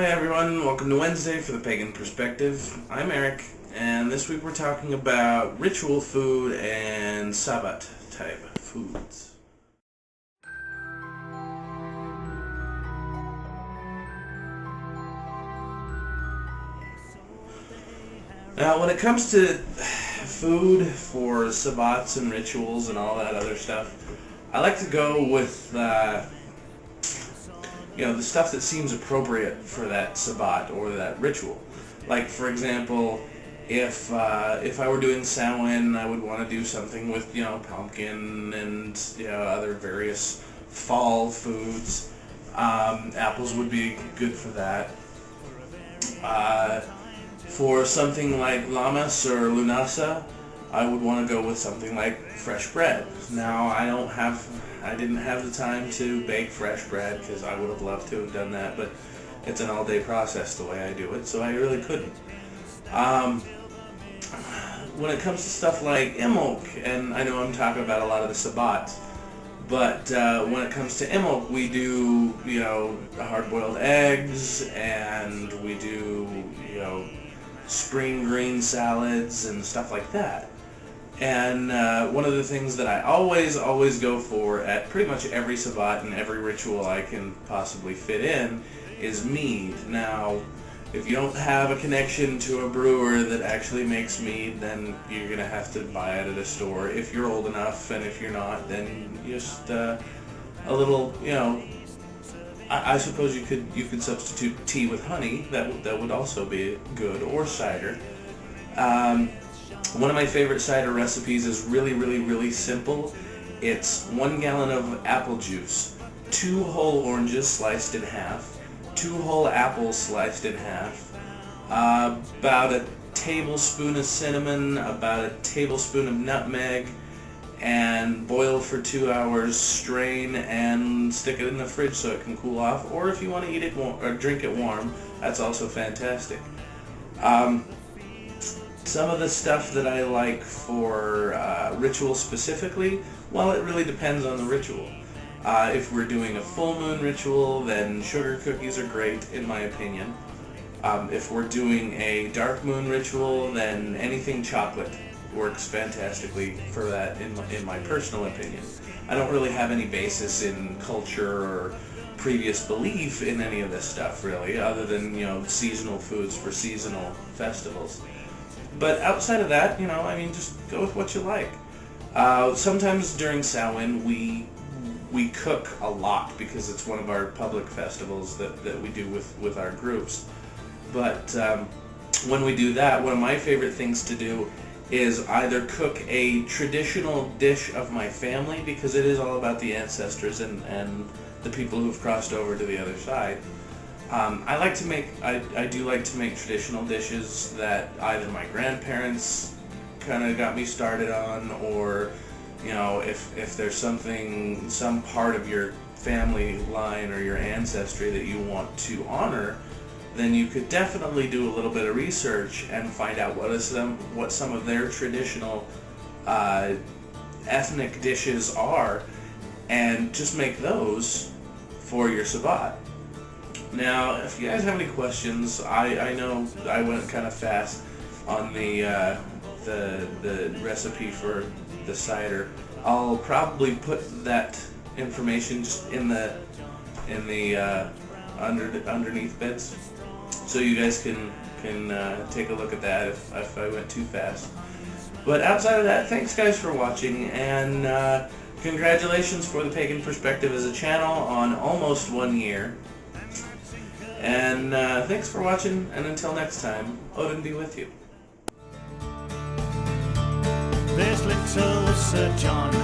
Hi everyone, welcome to Wednesday for the Pagan Perspective. I'm Eric, and this week we're talking about ritual food and Sabbat type foods. Now when it comes to food for Sabbats and rituals and all that other stuff, I like to go with the stuff that seems appropriate for that Sabbat or that ritual. Like, for example, if I were doing Samhain, I would want to do something with, pumpkin and, other various fall foods. Apples would be good for that. For something like Lammas or Lunasa, I would want to go with something like fresh bread. Now, I didn't have the time to bake fresh bread because I would have loved to have done that, but it's an all-day process the way I do it, so I really couldn't. When it comes to stuff like emolk, and I know I'm talking about a lot of the Sabbats, but when it comes to emolk, we do, hard-boiled eggs, and we do, spring green salads and stuff like that. And one of the things that I always go for at pretty much every Sabbat and every ritual I can possibly fit in is mead. Now, if you don't have a connection to a brewer that actually makes mead, then you're going to have to buy it at a store if you're old enough, and if you're not, then just a little, I suppose you could substitute tea with honey. That would also be good, or cider. One of my favorite cider recipes is really simple. It's 1 gallon of apple juice, 2 whole oranges sliced in half, 2 whole apples sliced in half, about a tablespoon of cinnamon, about a tablespoon of nutmeg, and boil for 2 hours, strain, and stick it in the fridge so it can cool off. Or if you want to eat it or drink it warm, that's also fantastic. Some of the stuff that I like for ritual specifically, well, it really depends on the ritual. If we're doing a full moon ritual, then sugar cookies are great, in my opinion. If we're doing a dark moon ritual, then anything chocolate works fantastically for that, in my personal opinion. I don't really have any basis in culture or previous belief in any of this stuff, really, other than, seasonal foods for seasonal festivals. But outside of that, just go with what you like. Sometimes during Samhain, we cook a lot because it's one of our public festivals that we do with our groups. But when we do that, one of my favorite things to do is either cook a traditional dish of my family, because it is all about the ancestors and the people who've crossed over to the other side. I do like to make traditional dishes that either my grandparents kind of got me started on, or, if there's some part of your family line or your ancestry that you want to honor, then you could definitely do a little bit of research and find out what some of their traditional ethnic dishes are, and just make those for your Sabbat. Now, if you guys have any questions, I know I went kind of fast on the recipe for the cider. I'll probably put that information just in the underneath bits, so you guys can take a look at that if I went too fast. But outside of that, thanks guys for watching, and congratulations for the Pagan Perspective as a channel on almost 1 year. And thanks for watching, and until next time, Odin be with you. There's little Sir John